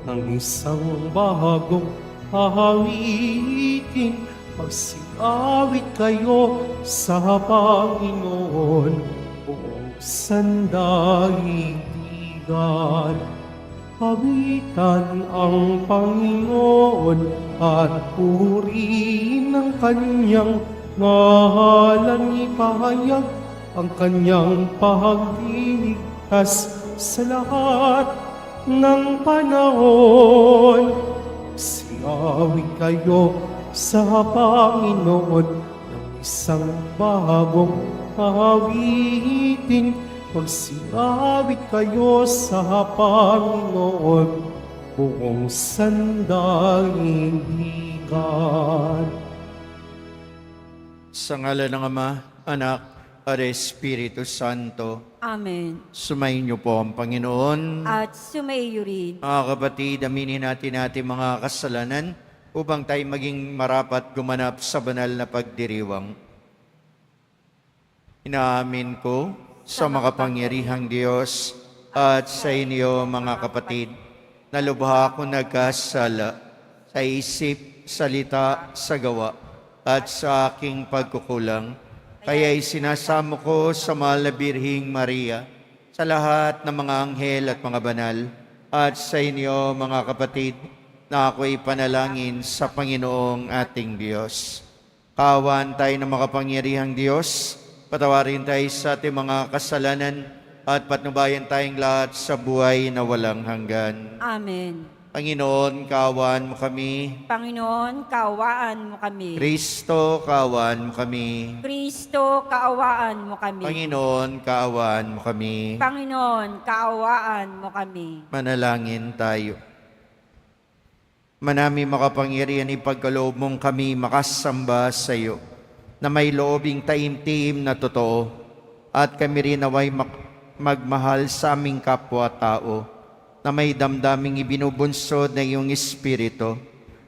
ng isang bagong awitin. Magsiawit kayo sa Panginoon, buong sandaigdigan. Awitan ang Panginoon at purihin ang kanyang ngalan. Ipahayag ang kanyang pagdiligtas sa lahat ng panahon. Siawit kayo sa Panginoon ng isang bagong awitin. Magsiawit kayo sa Panginoon, buong sandaigdigan. Sa ngalan ng Ama, Anak, at Espiritu Santo. Amen. Sumayin niyo po ang Panginoon. At sumaiyo rin. Mga kapatid, aminin natin ating mga kasalanan upang tayo maging marapat gumanap sa banal na pagdiriwang. Inaamin ko sa makapangyarihang Diyos at sa inyo mga kapatid na lubha akong nagkasala sa isip, salita, sa gawa at sa aking pagkukulang. Kaya'y sinasamo ko sa mahal na Birhing Maria, sa lahat ng mga anghel at mga banal, at sa inyo mga kapatid na ako'y panalangin sa Panginoong ating Diyos. Kaawaan tayo ng makapangyarihang Diyos, patawarin tayo sa ating mga kasalanan at patnubayan tayong lahat sa buhay na walang hanggan. Amen. Panginoon, kaawaan mo kami. Panginoon, kaawaan mo kami. Kristo, kaawaan mo kami. Kristo, kaawaan mo kami. Panginoon, kaawaan mo kami. Panginoon, kaawaan mo kami. Manalangin tayo. Manami makapangyarihan ipagkaloob mong kami makasamba sa iyo, na may loobing taimtim na totoo, at kami rin naway magmahal sa aming kapwa-tao, na may damdaming ibinubunsod ng iyong Espiritu,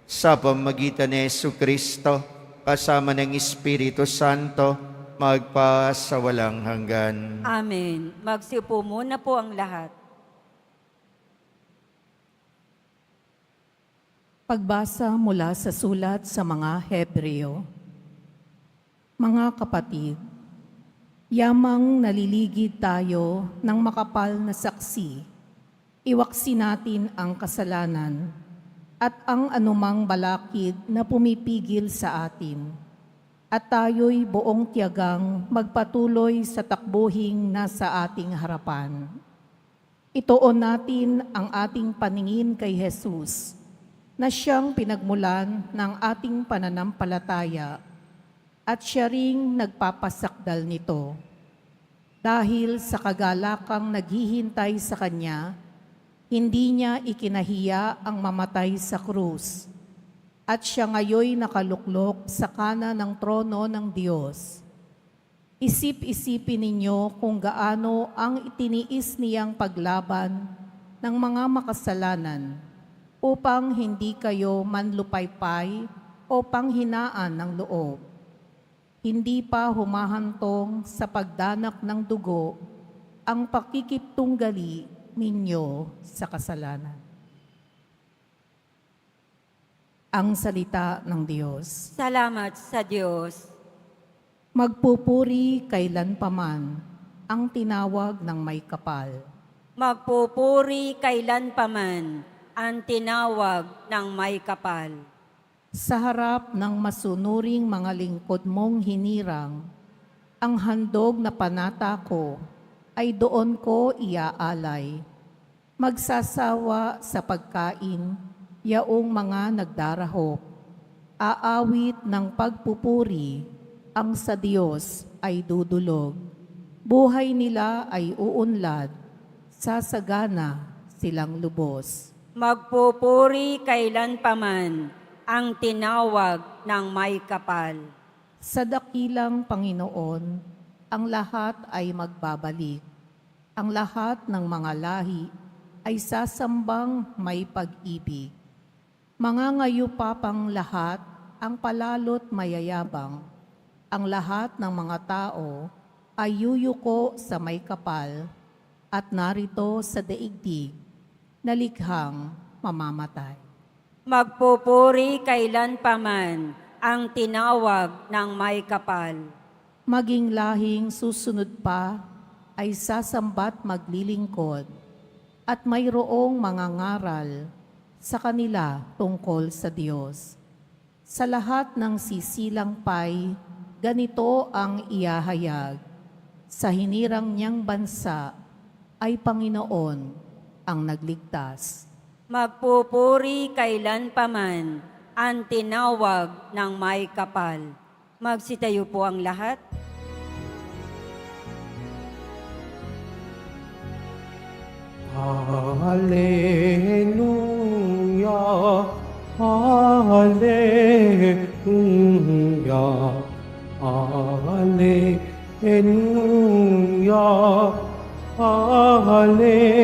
sa pamagitan ni Jesucristo, kasama ng Espiritu Santo, magpa sa walang hanggan. Amen. Magsiupo muna po ang lahat. Pagbasa mula sa sulat sa mga Hebreo. Mga kapatid, yamang naliligid tayo ng makapal na saksi, iwaksi natin ang kasalanan at ang anumang balakid na pumipigil sa atin, at tayo'y buong tiyagang magpatuloy sa takbuhing nasa ating harapan. Ituon natin ang ating paningin kay Jesus, na siyang pinagmulan ng ating pananampalataya at siya ring nagpapasakdal nito. Dahil sa kagalakang naghihintay sa Kanya, hindi niya ikinahiya ang mamatay sa krus, at siya ngayoy nakaluklok sa kanan ng trono ng Diyos. Isip-isipin ninyo kung gaano ang itiniis niyang paglaban ng mga makasalanan, upang hindi kayo manlupaypay o panghinaan ng loob. Hindi pa humahantong sa pagdanak ng dugo ang pakikiptunggali ninyo sa kasalanan. Ang salita ng Diyos. Salamat sa Diyos. Magpupuri kailanpaman ang tinawag ng may kapal. Magpupuri kailanpaman ang tinawag ng may kapal. Sa harap ng masunuring mga lingkod mong hinirang, ang handog na panata ko ay doon ko iaalay. Magsasawa sa pagkain, yaong mga nagdarahop. Aawit ng pagpupuri, ang sa Diyos ay dudulog. Buhay nila ay uunlad, sasagana silang lubos. Magpupuri kailanpaman ang tinawag ng may kapal. Sa dakilang Panginoon, ang lahat ay magbabalik. Ang lahat ng mga lahi ay sasambang may pag-ibig. Mangangayupapang lahat ang palalot mayayabang. Ang lahat ng mga tao ay yuyuko sa may kapal, at narito sa daigdig, nalikhang mamamatay. Magpupuri kailanpaman ang tinawag ng may kapal. Maging lahing susunod pa ay sasambat maglilingkod at mayroong mangangaral sa kanila tungkol sa Diyos. Sa lahat ng sisilang pay, ganito ang iyahayag. Sa hinirang niyang bansa ay Panginoon ang nagligtas. Magpupuri kailanpaman ang tinawag ng may kapal. Magsitayo po ang lahat. Hallelujah, Hallelujah, Hallelujah, Hallelujah.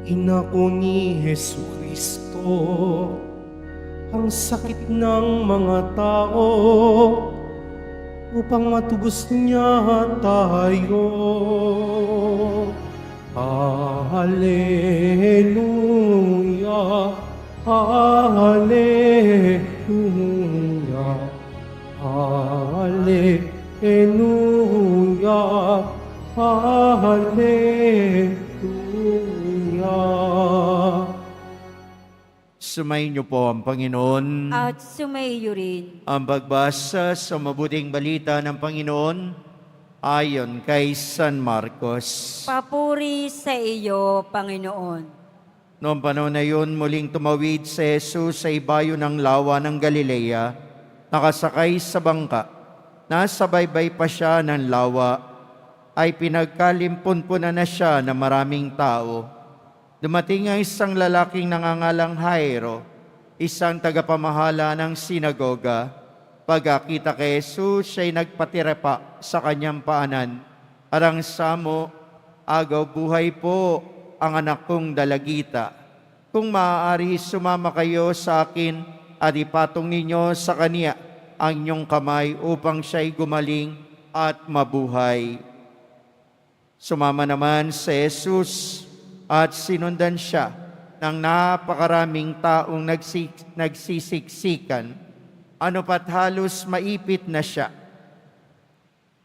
Inako ni Jesucristo ang sakit ng mga tao upang matubos niya tayo. Hallelujah, Hallelujah, Hallelujah, Hallelujah. Sumayin niyo po ang Panginoon. At sumayo rin. Ang pagbasa sa mabuting balita ng Panginoon ayon kay San Marcos. Papuri sa iyo, Panginoon. Noong panahon na yun, muling tumawid si Jesus sa ibayo ng lawa ng Galilea, nakasakay sa bangka. Nasa baybay pa siya ng lawa, ay pinagkalimpunpunan na siya ng maraming tao. Dumating ang isang lalaking nangangalang Jairo, isang tagapamahala ng sinagoga. Pagkakita kay Jesus, siya'y nagpatira pa sa kanyang paanan. Arang samo, agaw buhay po ang anak kong dalagita. Kung maaari, sumama kayo sa akin at ipatong ninyo sa kaniya ang inyong kamay upang siya'y gumaling at mabuhay. Sumama naman si Jesus at sinundan siya ng napakaraming taong nagsisiksikan. Ano pat halos maipit na siya.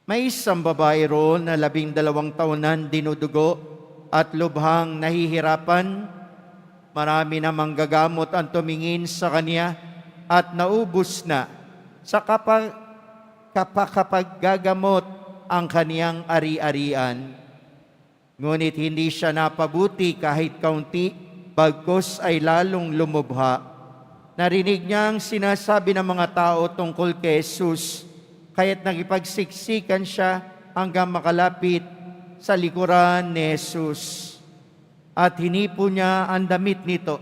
May isang babae roon na 12 taonan dinudugo at lubhang nahihirapan. Marami na manggagamot ang tumingin sa kanya at naubos na sa kapag gagamot ang kaniyang ari-arian. Ngunit hindi siya napabuti kahit kaunti, bagkus ay lalong lumubha. Narinig niya ang sinasabi ng mga tao tungkol kay Jesus, kaya't nagipagsiksikan siya hanggang makalapit sa likuran ni Jesus. At hinipo niya ang damit nito,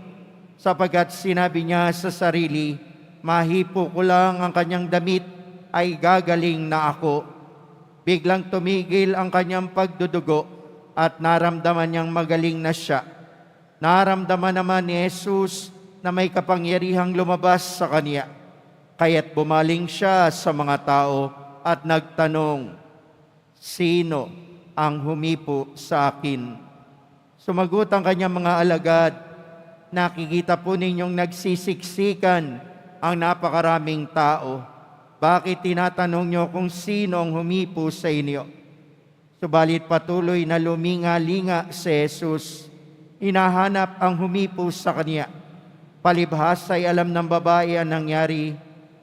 sapagkat sinabi niya sa sarili, mahipo ko lang ang kanyang damit, ay gagaling na ako. Biglang tumigil ang kanyang pagdudugo, at naramdaman niyang magaling na siya. Naramdaman naman ni Jesus na may kapangyarihang lumabas sa kanya. Kaya't bumaling siya sa mga tao at nagtanong, sino ang humipo sa akin? Sumagot ang kanyang mga alagad, nakikita po ninyong nagsisiksikan ang napakaraming tao. Bakit tinatanong niyo kung sino ang humipo sa inyo? Subalit patuloy na luminga-linga si Jesus. Hinahanap ang humipo sa kanya. Palibhas ay alam ng babae ang nangyari.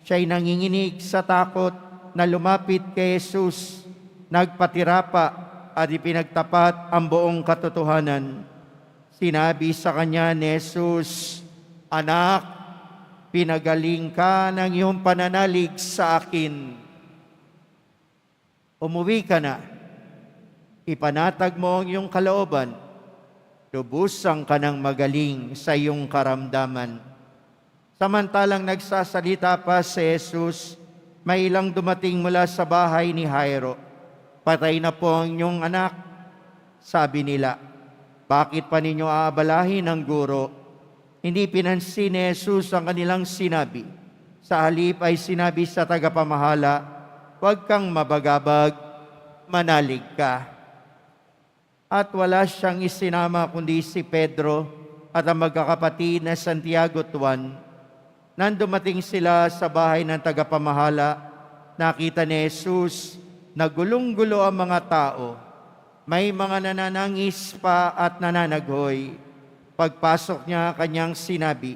Siya'y nanginginig sa takot na lumapit kay Jesus. Nagpatira pa at ipinagtapat ang buong katotohanan. Sinabi sa kanya ni Jesus, anak, pinagaling ka ng iyong pananalig sa akin. Umuwi ka na. Ipanatag mo ang iyong kalooban, lubusan ka ng magaling sa iyong karamdaman. Samantalang nagsasalita pa si Jesus, may ilang dumating mula sa bahay ni Jairo. Patay na po ang inyong anak. Sabi nila, bakit pa ninyo aabalahin ang guro? Hindi pinansin ni Jesus ang kanilang sinabi. Sa halip ay sinabi sa tagapamahala, huwag kang mabagabag, manalig ka. at wala siyang isinama kundi si Pedro at ang magkakapatid na Santiago at Juan. Nang dumating sila sa bahay ng tagapamahala, nakita ni Jesus na gulong-gulo ang mga tao. May mga nananangis pa at nananaghoy. Pagpasok niya, kanyang sinabi,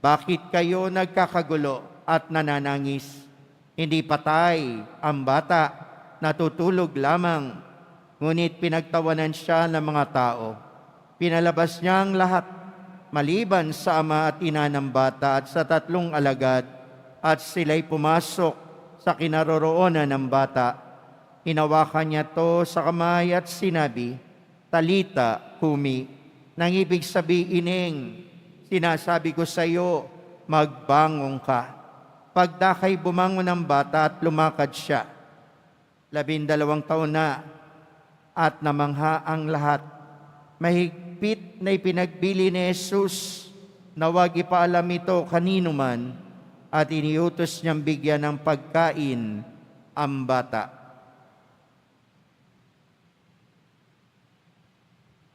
"Bakit kayo nagkakagulo at nananangis? Hindi patay ang bata, natutulog lamang." Ngunit pinagtawanan siya ng mga tao. Pinalabas niya ang lahat, maliban sa ama at ina ng bata at sa 3 alagad, at sila'y pumasok sa kinaroroonan ng bata. Hinawakan niya to sa kamay at sinabi, "Talita kumi," nang ibig sabihin, sinasabi ko sa iyo, magbangon ka. Pagdakay bumangon ang bata at lumakad siya. 12 taon na at namangha ang lahat. Mahigpit na ipinagbili ni Jesus na huwag ipaalam ito kanino man at iniutos niyang bigyan ng pagkain ang bata.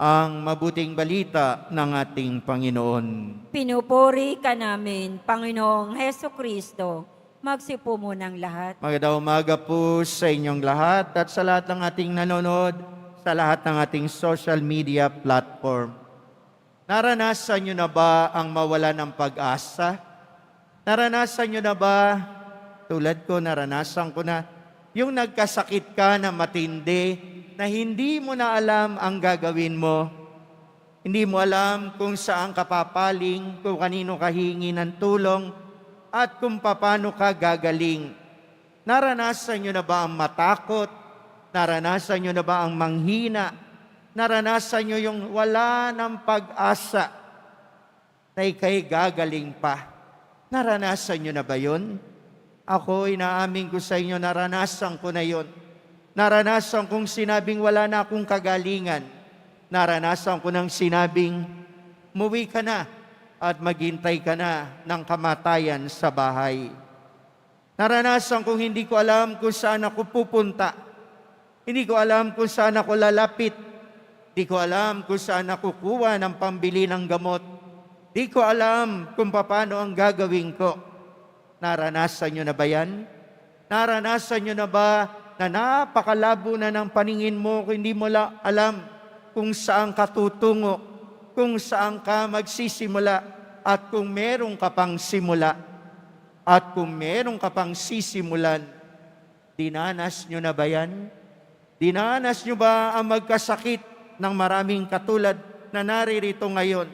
Ang mabuting balita ng ating Panginoon. Pinupuri ka namin, Panginoong Heso Kristo. Magsipo mo ng lahat. Magandang umaga po sa inyong lahat at sa lahat ng ating nanonood sa lahat ng ating social media platform. Naranasan nyo na ba ang mawala ng pag-asa? Naranasan nyo na ba, tulad ko, naranasan ko na, yung nagkasakit ka na matindi, na hindi mo na alam ang gagawin mo, hindi mo alam kung saan ka papaling, kung kanino ka hingi ng tulong, at kung paano ka gagaling. Naranasan nyo na ba ang matakot? Naranasan nyo na ba ang manghina? Naranasan nyo yung wala ng pag-asa na ika'y gagaling pa? Naranasan nyo na ba yun? Ako, inaamin ko sa inyo, naranasan ko na yun. Naranasan kong sinabing wala na akong kagalingan. Naranasan ko nang sinabing, muwi ka na at maghintay ka na ng kamatayan sa bahay. Naranasan kong hindi ko alam kung saan ako pupunta. Hindi ko alam kung saan ako lalapit. Hindi ko alam kung saan ako kukuha ng pambili ng gamot. Hindi ko alam kung paano ang gagawin ko. Naranasan nyo na ba yan? Naranasan nyo na ba na napakalabo na ng paningin mo kung hindi mo alam kung saan ka tutungo, kung saan ka magsisimula, at kung meron ka pang simula, at kung meron ka pang sisimulan? Dinanas nyo na ba yan? Dinanas nyo ba ang magkasakit ng maraming katulad na naririto ngayon?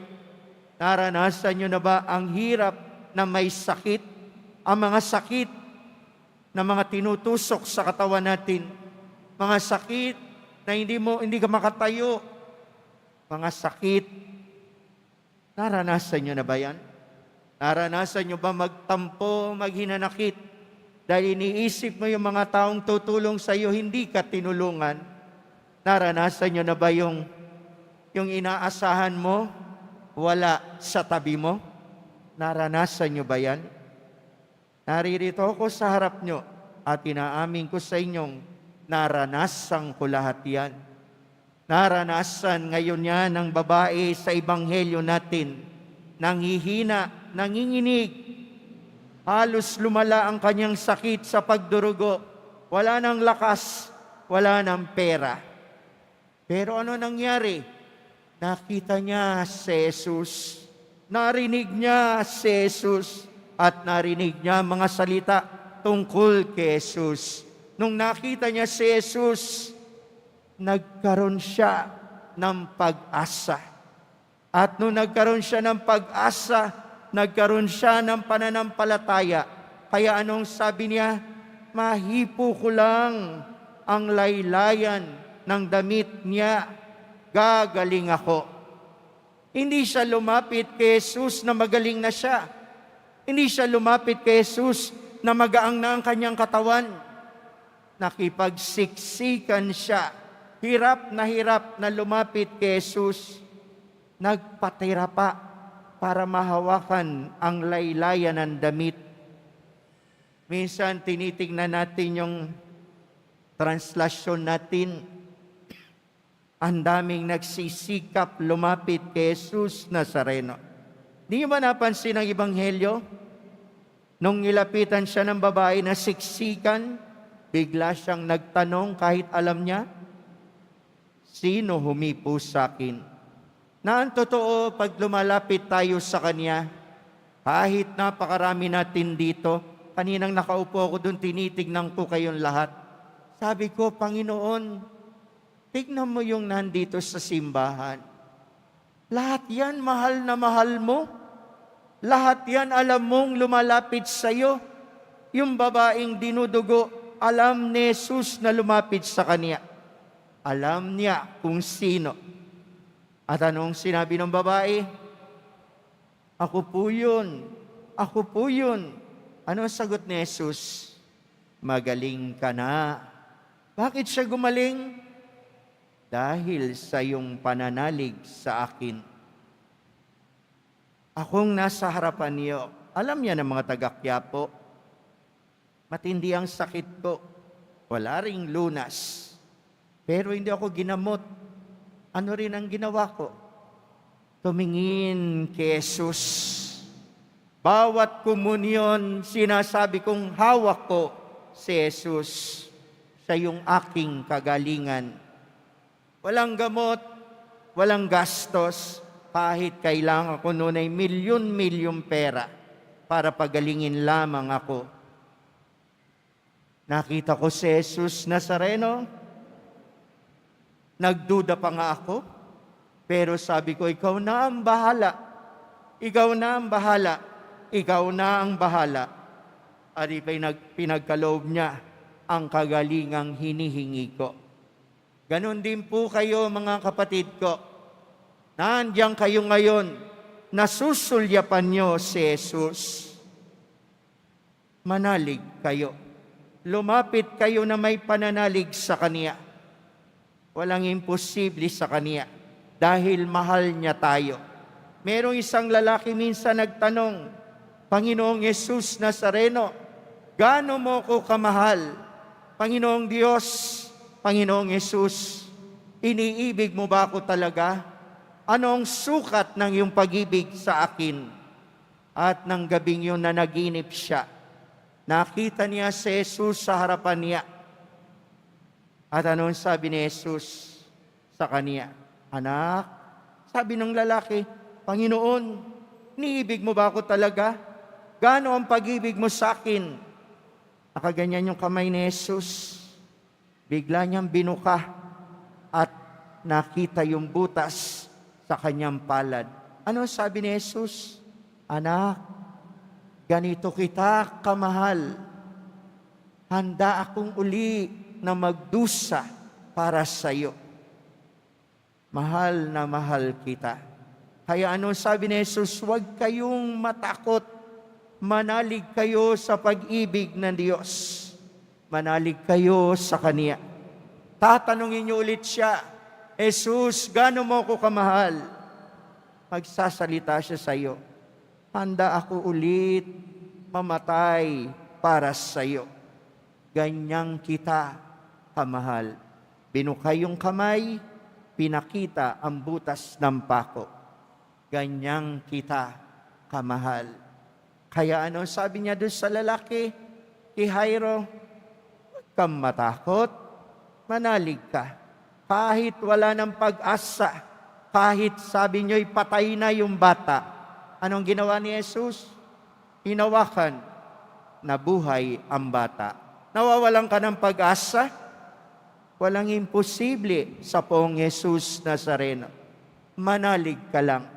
Naranasan nyo na ba ang hirap na may sakit, ang mga sakit na mga tinutusok sa katawan natin, mga sakit na hindi ka makatayo, mga sakit. Naranasan nyo na ba yan? Naranasan nyo ba magtampo, maghinanakit, dahil iniisip mo yung mga taong tutulong sa iyo, hindi ka tinulungan? Naranasan nyo na ba yung inaasahan mo, wala sa tabi mo? Naranasan nyo ba yan? Naririto ako sa harap nyo at inaamin ko sa inyong naranasan ko lahat yan. Naranasan ngayon yan ng babae sa ebanghelyo natin. Nanghihina, nanginginig. Halos lumala ang kanyang sakit sa pagdurugo. Wala nang lakas, wala nang pera. Pero ano nangyari? Nakita niya si Jesus. Narinig niya si Jesus. At narinig niya mga salita tungkol kay Jesus. Nung nakita niya si Jesus, nagkaroon siya ng pag-asa. At nung nagkaroon siya ng pag-asa, nagkaroon siya ng pananampalataya. Kaya anong sabi niya? Mahipo ko lang ang laylayan ng damit niya. Gagaling ako. Hindi siya lumapit kay Jesus na magaling na siya. Hindi siya lumapit kay Jesus na magaang na ang kanyang katawan. Nakipagsiksikan siya. Hirap na lumapit kay Jesus. Nagpatira pa para mahawakan ang laylayan ng damit. Minsan tinitingnan natin yung translasyon natin. Ang daming nagsisikap lumapit kay Jesus Nazareno. Di niyo ba napansin ang Ebanghelyo? Nung nilapitan siya ng babae na siksikan, bigla siyang nagtanong kahit alam niya, sino humipo sa akin? Na ang totoo, pag lumalapit tayo sa Kanya, kahit napakarami natin dito, kaninang nakaupo ako doon, tinitignan ko kayong lahat. Sabi ko, Panginoon, tignan mo yung nandito sa simbahan. Lahat yan, mahal na mahal mo. Lahat yan, alam mong lumalapit sa'yo. Yung babaeng dinudugo, alam ni Jesus na lumapit sa kanya. Alam niya kung sino. At anong sinabi ng babae? Ako po yun. Ako po yun. Ano ang sagot ni Jesus? Magaling ka na. Bakit siya gumaling? Dahil sa iyong pananalig sa akin. Akong nasa harapan niyo, alam niya ng mga taga-Quiapo, matindi ang sakit ko. Wala ring lunas. Pero hindi ako ginamot. Ano rin ang ginawa ko? Tumingin kay Jesus. Bawat komunyon, sinasabi kong hawak ko si Jesus. Siya yung aking kagalingan. Walang gamot, walang gastos, kahit kailangan ko noon ay milyon-milyon pera para pagalingin lamang ako. Nakita ko si Jesus Nazareno, nagduda pa nga ako, pero sabi ko, ikaw na ang bahala. Ikaw na ang bahala. Ikaw na ang bahala. At pinagkaloob niya ang kagalingang hinihingi ko. Ganon din po kayo mga kapatid ko. Nandiyan kayo ngayon, nasusulyapan niyo si Jesus. Manalig kayo. Lumapit kayo na may pananalig sa Kanya. Walang imposible sa Kanya dahil mahal niya tayo. Merong isang lalaki minsan nagtanong, Panginoong Jesus Nazareno, gaano mo ko kamahal? Panginoong Diyos, Panginoong Jesus, iniibig mo ba ako talaga? Anong sukat ng iyong pag-ibig sa akin? At ng gabing yun na naginip siya, nakita niya si Jesus sa harapan niya. At anong sabi ni Jesus sa kanya? Anak, sabi ng lalaki, Panginoon, niibig mo ba ako talaga? Gaano ang pag-ibig mo sa akin? Nakaganyan yung kamay ni Jesus. Bigla niyang binuka at nakita yung butas sa kanyang palad. Ano sabi ni Jesus? Anak, ganito kita kamahal. Handa akong uli na magdusa para sa iyo. Mahal na mahal kita. Kaya ano sabi ni Jesus? Huwag kayong matakot. Manalig kayo sa pag-ibig ng Diyos. Manalig kayo sa Kanya. Tatanungin niyo ulit siya, Jesus, gaano mo ko kamahal? Magsasalita siya sa iyo. Handa ako ulit mamatay para sa iyo. Ganyang kita kamahal. Binukay yung kamay, pinakita ang butas ng pako. Ganyang kita kamahal. Kaya ano sabi niya doon sa lalaki, kay Jairo, huwag kang matakot, manalig ka. Kahit wala ng pag-asa, kahit sabi niyo'y patay na yung bata, anong ginawa ni Jesus? Hinawakan, nabuhay ang bata. Nawawalan ka ng pag-asa? Walang imposible sa poong Jesus Nazareno. Manalig ka lang.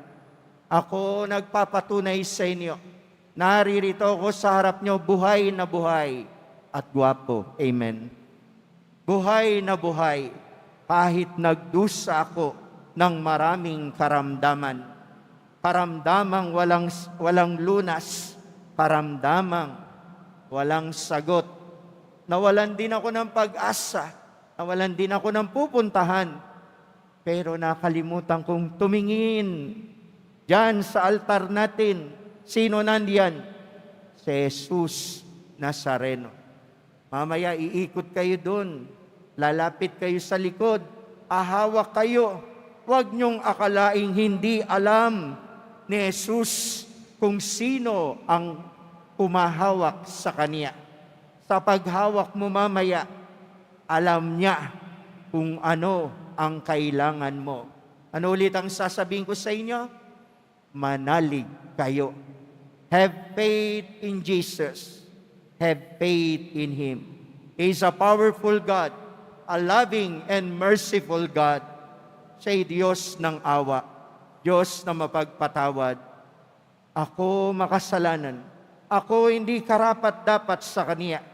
Ako nagpapatunay sa inyo. Naririto ako sa harap nyo, buhay na buhay at gwapo. Amen. Buhay na buhay, kahit nagdusa ako ng maraming karamdaman. Karamdamang walang lunas, karamdamang walang sagot. Nawalan din ako ng pag-asa, nawalan din ako ng pupuntahan. Pero nakalimutan kong tumingin diyan sa altar natin. Sino nandiyan? Si Jesus Nazareno. Mamaya iikot kayo doon. Lalapit kayo sa likod ahawak kayo. Huwag niyong akalaing hindi alam ni Jesus kung sino ang pumahawak sa Kanya. Sa paghawak mo mamaya, alam niya kung ano ang kailangan mo. Ano ulit ang sasabihin ko sa inyo? Manalig kayo. Have faith in Jesus. Have faith in Him. He is a powerful God, a loving and merciful God. Siya ay Diyos ng awa, Diyos na mapagpatawad. Ako makasalanan. Ako hindi karapat-dapat sa Kanya.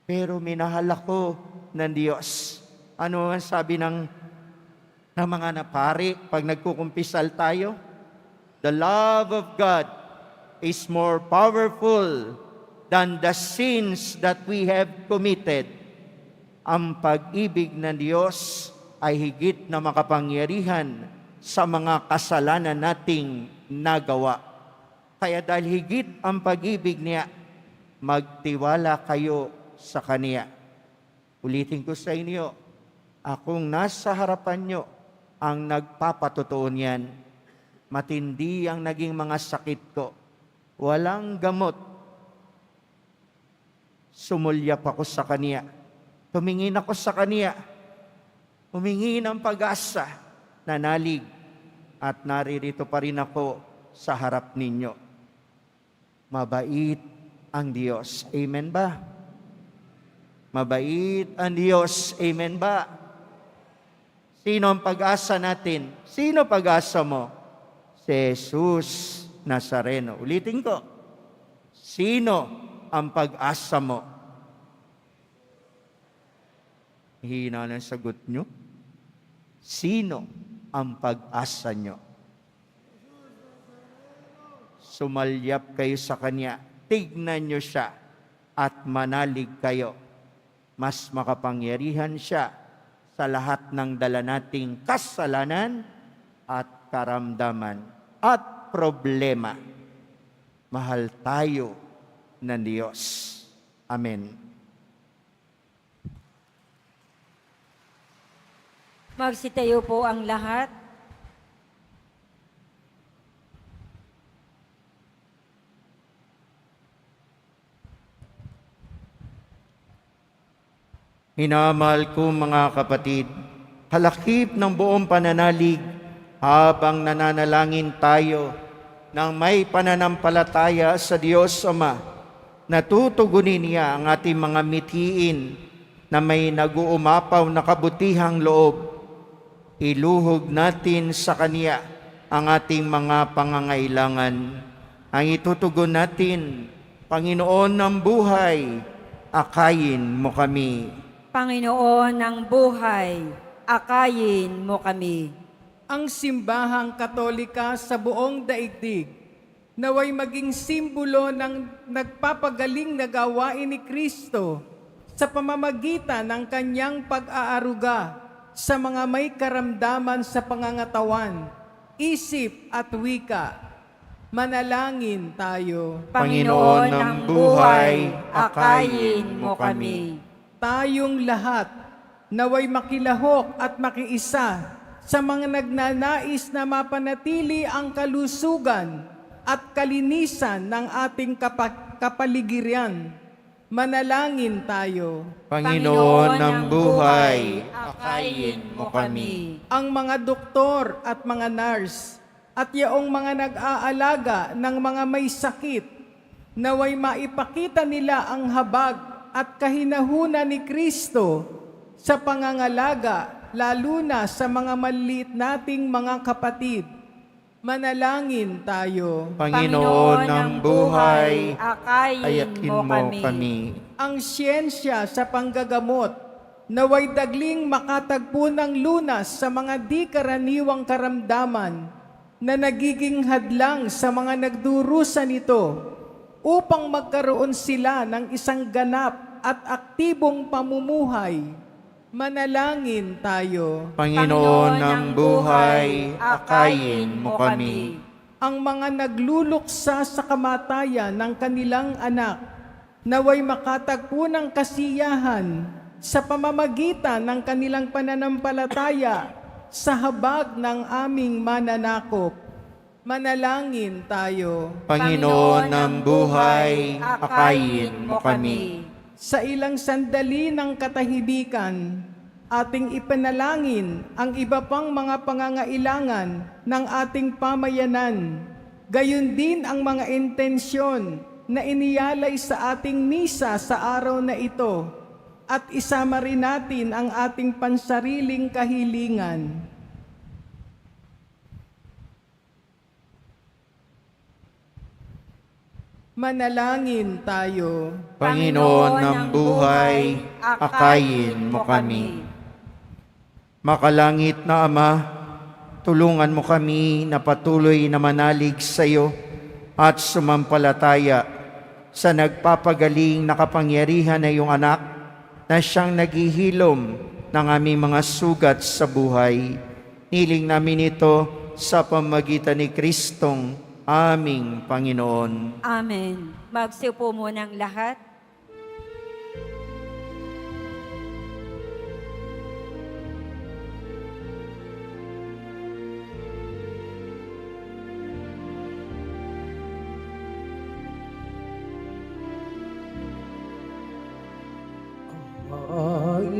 Pero minahal ako ng Diyos. Ano ang sabi ng mga napari pag nagkukumpisal tayo? The love of God is more powerful than the sins that we have committed. Ang pag-ibig ng Diyos ay higit na makapangyarihan sa mga kasalanan nating nagawa. Kaya dahil higit ang pag-ibig niya, magtiwala kayo sa Kanya. Ulitin ko sa inyo, akong nasa harapan nyo ang nagpapatotoo niyan. Matindi ang naging mga sakit ko. Walang gamot. Sumulyap ako sa Kanya. Tumingin ako sa Kanya. Humingi ng pag-asa, nanalig, at naririto pa rin ako sa harap ninyo. Mabait ang Diyos. Amen ba? Mabait ang Diyos. Amen ba? Sino ang pag-asa natin? Sino pag-asa mo? Si Jesus Nazareno. Ulitin ko. Sino ang pag-asa mo? Hina ng sagot nyo. Sino ang pag-asa nyo? Sumalyap kayo sa Kanya. Tignan nyo siya at manalig kayo. Mas makapangyarihan siya sa lahat ng dala nating kasalanan at karamdaman at problema. Mahal tayo ng Diyos. Amen. Magsitayo po ang lahat. Minamahal ko mga kapatid, halakip ng buong pananalig habang nananalangin tayo ng may pananampalataya sa Diyos Ama, natutugunin niya ang ating mga mithiin na may nag-uumapaw na kabutihang loob. Iluhog natin sa Kanya ang ating mga pangangailangan. Ang itutugon natin, Panginoon ng buhay, akayin mo kami. Panginoon ng buhay, akayin mo kami. Ang simbahang katolika sa buong daigdig, naway maging simbolo ng nagpapagaling na gawain ni Kristo sa pamamagitan ng kanyang pag-aaruga sa mga may karamdaman sa pangangatawan, isip at wika. Manalangin tayo. Panginoon ng buhay, akayin mo kami. Tayong lahat naway makilahok at makiisa sa mga nagnanais na mapanatili ang kalusugan at kalinisan ng ating kapaligiran. Manalangin tayo. Panginoon ng buhay, akayin mo kami. Ang mga doktor at mga nurse at yaong mga nag-aalaga ng mga may sakit, naway maipakita nila ang habag at kahinahuna ni Kristo sa pangangalaga, lalo na sa mga maliit nating mga kapatid. Manalangin tayo. Panginoon ng buhay, akayin mo kami. Ang siyensya sa panggagamot, naway dagling makatagpo ng lunas sa mga di karaniwang karamdaman na nagiging hadlang sa mga nagdurusa nito upang magkaroon sila ng isang ganap at aktibong pamumuhay. Manalangin tayo. Panginoon ng buhay, akayin mo kami. Ang mga nagluluksa sa kamatayan ng kanilang anak, naway makatagpo ng kasiyahan sa pamamagitan ng kanilang pananampalataya sa habag ng aming mananakop. Manalangin tayo. Panginoon ng buhay, akayin mo kami. Sa ilang sandali ng katahimikan, ating ipanalangin ang iba pang mga pangangailangan ng ating pamayanan. Gayon din ang mga intensyon na iniyalay sa ating misa sa araw na ito, at isama rin natin ang ating pansariling kahilingan. Manalangin tayo. Panginoon ng buhay, akayin mo kami. Makalangit na Ama, tulungan mo kami na patuloy na manalig sa iyo at sumampalataya sa nagpapagaling na kapangyarihan na iyong anak na siyang naghihilom ng aming mga sugat sa buhay. Niling namin ito sa pamamagitan ni Kristong aming Panginoon. Amen. Magsiupo muna ang lahat. Maihan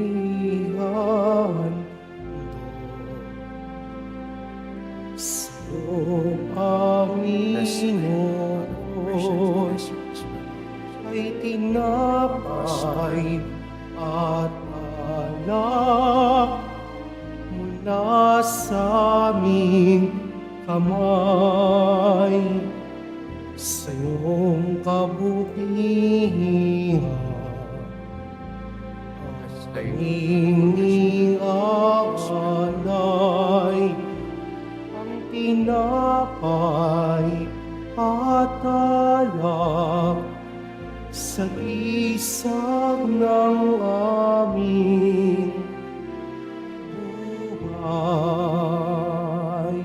so Panginoon ay tinapay at alak mula sa aming kamay sa iyong kabutihan. Inialay ang tinapay at alak sa isang ng aming buhay.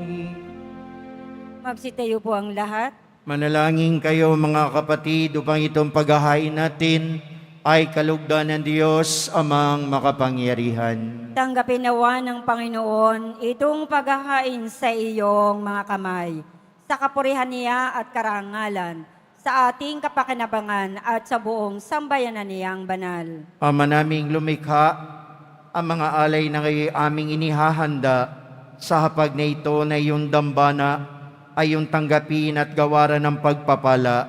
Magsitayo po ang lahat. Manalangin kayo mga kapatid upang itong paghahain natin ay kalugdan ng Diyos amang makapangyarihan. Tanggapin nawa ng Panginoon itong paghahain sa iyong mga kamay, sa kapurihan niya at karangalan, sa ating kapakinabangan at sa buong sambayanan niyang banal. Ama naming lumikha, ang mga alay na kayo aming inihahanda sa hapag na ito na iyong dambana ay iyong tanggapin at gawaran ng pagpapala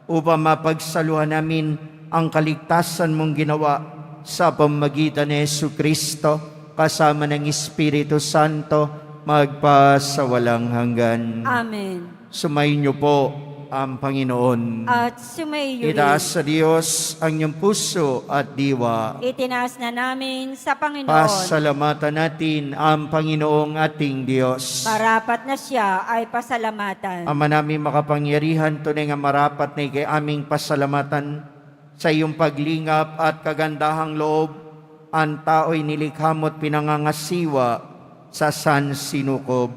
upang mapagsaluhan namin ang kaligtasan mong ginawa sa pamamagitan ni Jesucristo kasama ng Espiritu Santo magpasawalang hanggan. Amen. Sumayin niyo po ang Panginoon. At sumayo Itaas sa Diyos ang inyong puso at diwa. itinaas na namin sa Panginoon. Pasalamatan natin ang Panginoong ating Diyos. Marapat na siya ay pasalamatan. Ama namin makapangyarihan, tunay nga marapat na ikay aming pasalamatan sa iyong paglingap at kagandahang loob. Ang tao'y nilikha mo't pinangangasiwa sa sansinukob.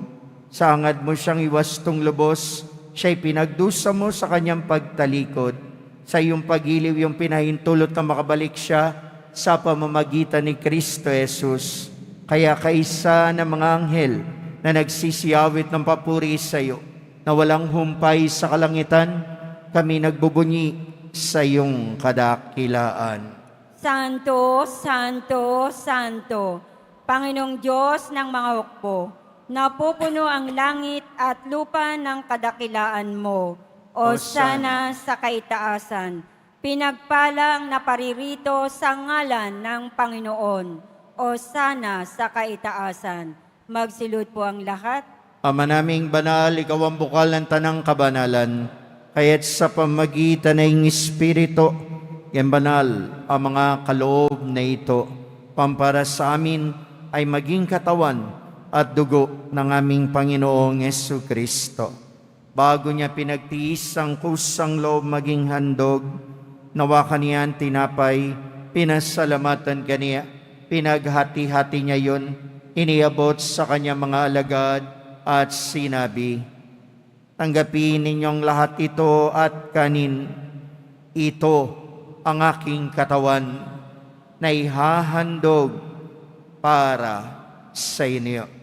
Sa hangad mo siyang iwastong lubos, siya'y pinagdusa mo sa kanyang pagtalikod. Sa iyong pagiliw yung pinahintulot na makabalik siya sa pamamagitan ni Kristo Jesus. Kaya kaisa ng mga anghel na nagsisiyawit ng papuri sa iyo, na walang humpay sa kalangitan, kami nagbubunyi sa iyong kadakilaan. Santo, Santo, Santo, Panginoong Diyos ng mga hukbo, napupuno ang langit at lupa ng kadakilaan mo. O sana sa kaitaasan, pinagpalang naparirito sa ngalan ng Panginoon. O sana sa kaitaasan, magsilud po ang lahat. Ama naming banal, ikaw ang bukal ng tanang kabanalan, kaya't sa pamagitan ng Espiritu, yan banal ang mga kaloob na ito, pampara sa amin ay maging katawan at dugo ng aming Panginoong Jesucristo. Bago niya pinagtiis ang kusang loob maging handog, nawa kaniyan tinapay, pinasalamatan kaniya, pinaghati-hati niya yun, iniabot sa kanyang mga alagad at sinabi, tanggapin ninyong lahat ito at kanin, ito ang aking katawan na ihahandog para sa inyo.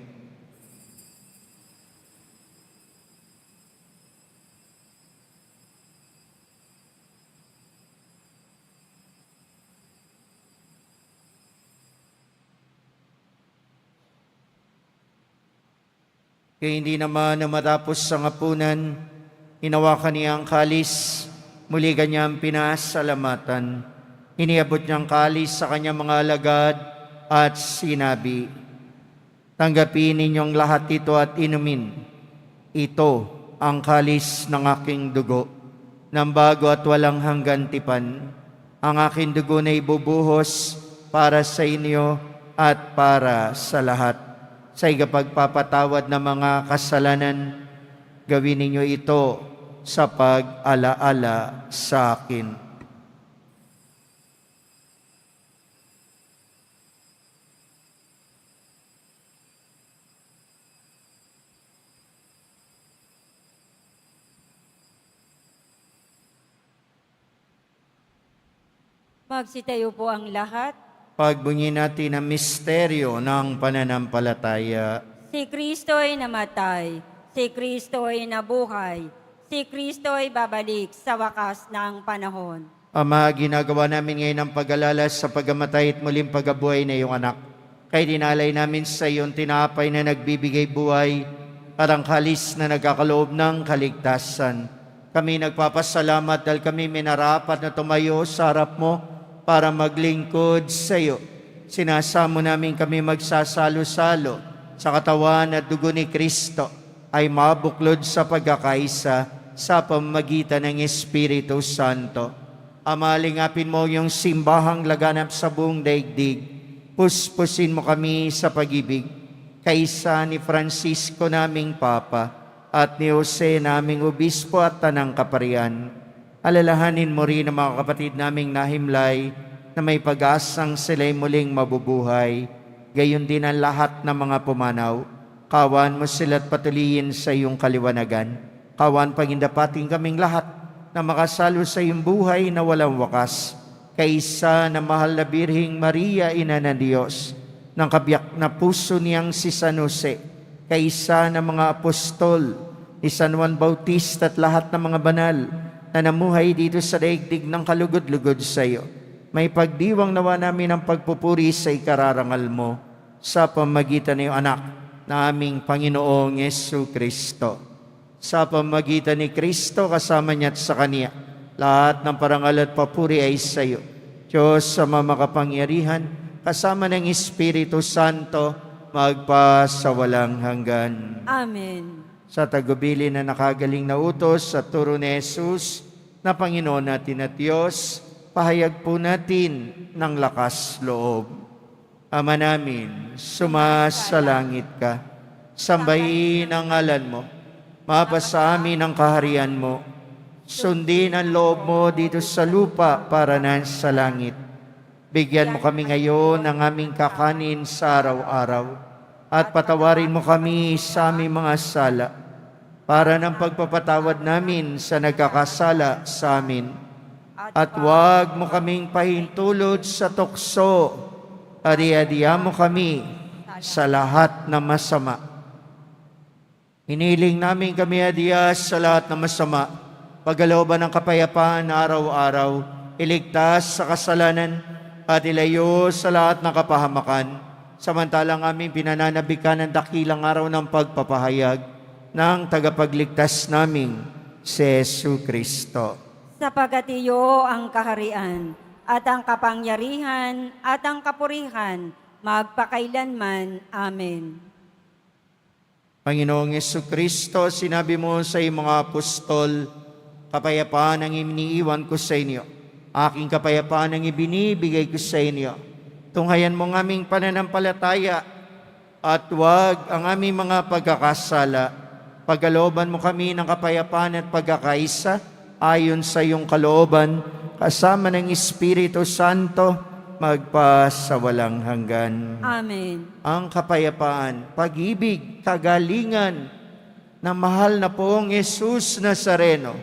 Kaya hindi naman na matapos sa ngapunan, hinawakan niya ang kalis, muli kanyang pinasalamatan. Iniabot niyang kalis sa kanyang mga alagad at sinabi, "Tanggapin ninyong lahat ito at inumin. Ito ang kalis ng aking dugo, ng bago at walang hanggan tipan. Ang aking dugo na ibubuhos para sa inyo at para sa lahat. Sa ikapagpapatawad ng mga kasalanan, gawin ninyo ito sa pag-alaala sa akin." Magsitayo po ang lahat. Pagbunyi natin ang misteryo ng pananampalataya. Si Kristo'y namatay, si Kristo'y nabuhay, si Kristo'y babalik sa wakas ng panahon. Ama, ginagawa namin ngayon ang pag-alala sa pagkamatay at muling pagkabuhay na iyong anak. Kaya dinalay namin sa iyong tinapay na nagbibigay buhay at ang kalis na nagkakaloob ng kaligtasan. Kami nagpapasalamat dahil kami minarapat na tumayo sa harap mo para maglingkod sa iyo. Sinasamo namin kami magsasalo-salo sa katawan at dugo ni Kristo ay mabuklod sa pagkakaisa sa pamamagitan ng Espiritu Santo. Ama, lingapin mo yung simbahang laganap sa buong daigdig. Puspusin mo kami sa pag-ibig. Kaisa ni Francisco naming Papa at ni Jose naming Obispo at Tanang Kaparian. Alalahanin mo rin ang mga kapatid naming nahimlay na may pag-asang sila'y muling mabubuhay. Gayon din ang lahat ng mga pumanaw. Kawan mo sila't patuloyin sa iyong kaliwanagan. Kawan pagindapating kaming lahat na makasalo sa iyong buhay na walang wakas. Kaisa na mahal na Birhing Maria, Ina ng Diyos, ng kabiyak na puso niyang si San Jose, kaisa ng mga apostol, ni San Juan Bautista at lahat ng mga banal na namuhay dito sa daigdig ng kalugod-lugod sa iyo. May pagdiwang nawa namin ang pagpupuri sa ikararangal mo sa pamagitan ng iyong anak na aming Panginoong Jesucristo. Sa pamagitan ni Kristo kasama niya at sa Kanya, lahat ng parangal at papuri ay sa iyo. Diyos sa makapangyarihan, kasama ng Espiritu Santo, magpasawalang hanggan. Amen. Sa tagubilin na nakagaling na utos sa turo ni Jesus na Panginoon natin at Diyos, pahayag po natin ng lakas loob. Ama namin, sumasalangit ka, sambahin ang ngalan mo, mapasa amin ang kaharian mo, sundin ang loob mo dito sa lupa para na sa langit. Bigyan mo kami ngayon ng aming kakanin sa araw-araw, at patawarin mo kami sa aming mga sala, para ng pagpapatawad namin sa nagkakasala sa amin. At huwag mo kaming pahintulot sa tukso, ari-ariya mo kami sa lahat ng masama. Hiniling namin kami adiya sa lahat ng masama, pagkalooban ng kapayapaan araw-araw, iligtas sa kasalanan, at ilayo sa lahat ng kapahamakan, samantalang aming pinananabikan ng dakilang araw ng pagpapahayag ng tagapagligtas naming si Jesucristo. Sapagat iyo ang kaharian, at ang kapangyarihan, at ang kapurihan, magpakailanman. Amen. Panginoong Jesucristo, sinabi mo sa iyong mga apostol, kapayapaan ang iniiwan ko sa inyo. Aking kapayapaan ang ibinibigay ko sa inyo. Tunghayan mo ang aming pananampalataya at huwag ang aming mga pagkakasala. Pagkalooban mo kami ng kapayapaan at pagkakaisa ayon sa iyong kalooban, kasama ng Espiritu Santo, magpasawalang hanggan. Amen. Ang kapayapaan, pag-ibig, kagalingan ng mahal na poong Jesus Nazareno,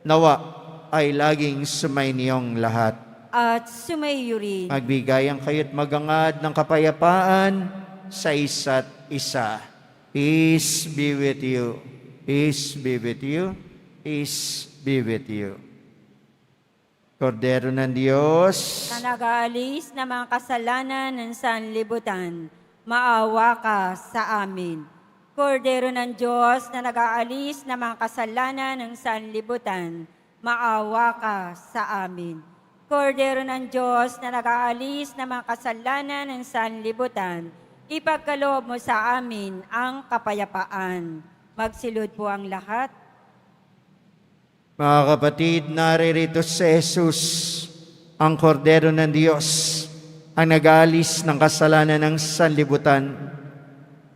nawa ay laging sumainiyong lahat. at sumayo rin. Magbigayan kayo't magangad ng kapayapaan sa isa't isa. Peace be with you. Peace be with you. Peace be with you. Kordero ng Diyos, Na nag-aalis ng mga kasalanan ng sanlibutan, maawa ka sa amin. Kordero ng Diyos na nag-aalis ng mga kasalanan ng sanlibutan, maawa ka sa amin. Kordero ng Diyos na nag-aalis ng mga kasalanan ng sanlibutan, ipagkaloob mo sa amin ang kapayapaan. Magsilod po ang lahat. mga kapatid, naririto si Jesus, ang Kordero ng Diyos, ang nag-aalis ng kasalanan ng sanlibutan,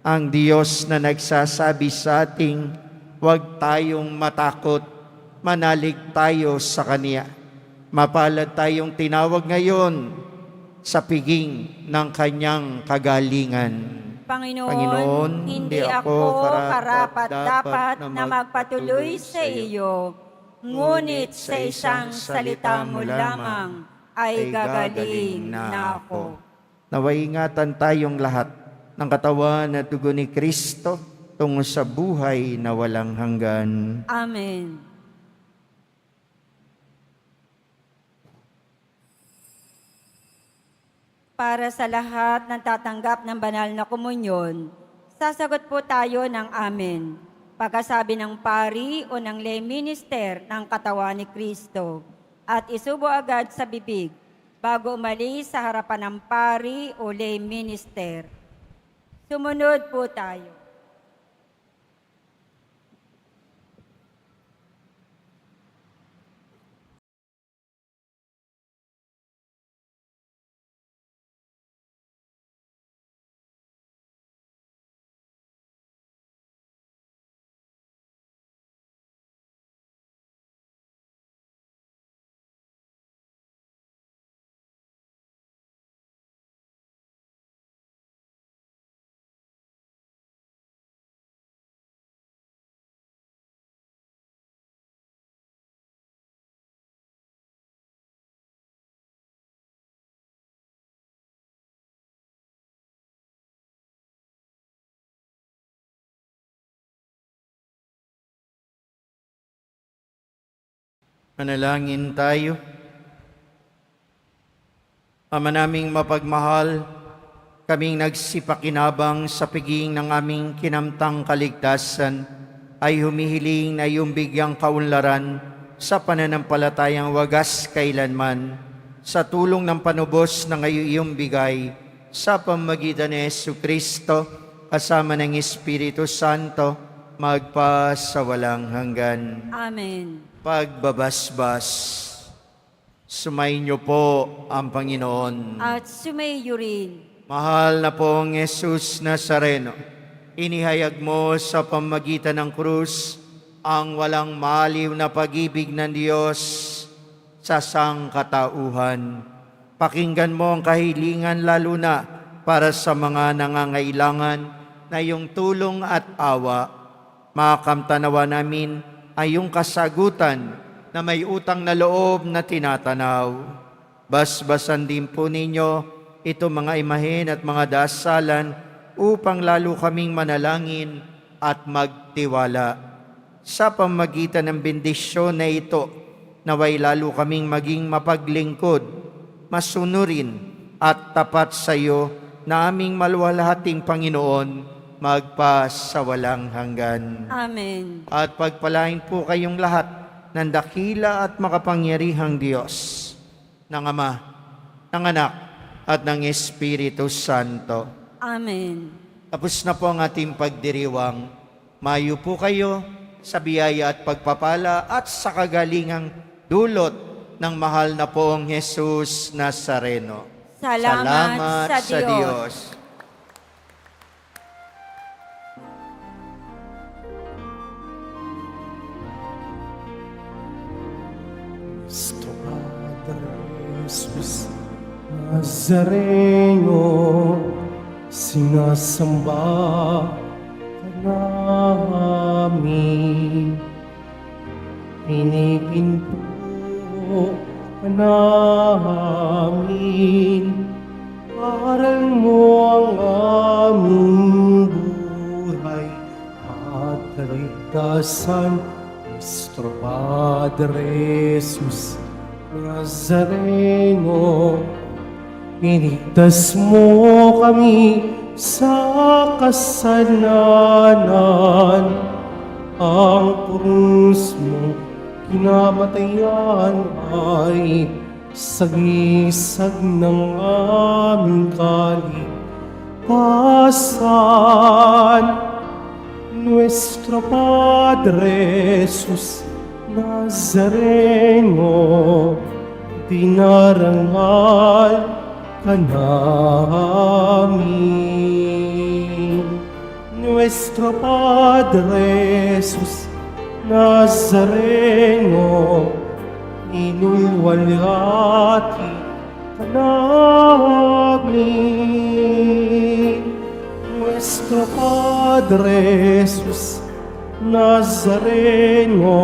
ang Diyos na nagsasabi sa ating, huwag tayong matakot, manalig tayo sa Kanya. Mapalad tayong tinawag ngayon sa piging ng Kanyang kagalingan. Panginoon, hindi ako karapat-dapat na magpatuloy sa iyo, ngunit sa isang salita mo lamang ay gagaling na ako. Naway ingatan tayong lahat ng katawan at dugo ni Kristo tungo sa buhay na walang hanggan. Amen. Para sa lahat ng tatanggap ng banal na komunyon, sasagot po tayo ng amen. Pagkasabi ng pari o ng lay minister ng katawan ni Kristo at isubo agad sa bibig bago umalis sa harapan ng pari o lay minister. Sumunod po tayo. Manalangin tayo. Ama naming mapagmahal, kaming nagsipakinabang sa piging ng aming kinamtang kaligtasan, ay humihiling na iyong bigyang kaunlaran sa pananampalatayang wagas kailanman, sa tulong ng panubos ng iyong bigay, sa pamagitan ni Jesucristo, kasama ng Espiritu Santo, magpa sa walang hanggan. Amen. Pagbabasbas. Sumayin niyo po ang Panginoon. At sumayo rin. Mahal na pong Jesus Nazareno, inihayag mo sa pamagitan ng krus ang walang maliw na pag-ibig ng Diyos sa sangkatauhan. Pakinggan mo ang kahilingan lalo na para sa mga nangangailangan na iyong tulong at awa. Makamtanawa namin ay iyong kasagutan na may utang na loob na tinatanaw. Basbasan din po ninyo ito mga imahen at mga dasalan upang lalo kaming manalangin at magtiwala. Sa pamagitan ng bendisyon na ito, naway lalo kaming maging mapaglingkod, masunurin at tapat sa iyo na aming maluwalhating Panginoon, magpa sa walang hanggan. Amen. At pagpalain po kayong lahat ng dakila at makapangyarihang Diyos, ng Ama, ng Anak, at ng Espiritu Santo. Amen. Tapos na po ang ating pagdiriwang. Mayo po kayo sa biyaya at pagpapala at sa kagalingang dulot ng mahal na poong Jesus Nazareno. Salamat sa Diyos. Cristo Padre Jesus Nazareno, sinasamba ka namin. Pinipinto ka namin. Aral mo ang aming buhay at kaligtasan, Nuestro Padre Jesus Nazareno. Inigtas mo kami sa kasalanan, ang krus mo kinamatayan ay sagisag ng aming kaligtasan. Nuestro Padre Jesus Nazareno, dinarangal ka namin. Nuestro Padre Jesus Nazareno, inulwalhati ka namin. Nuestro Padre Jesus Nazareno,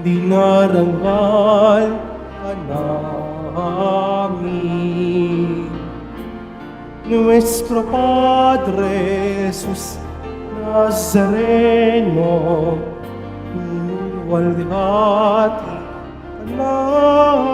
dinarangal ka namin. Nuestro Padre Jesus Nazareno, inulwalhati ka namin.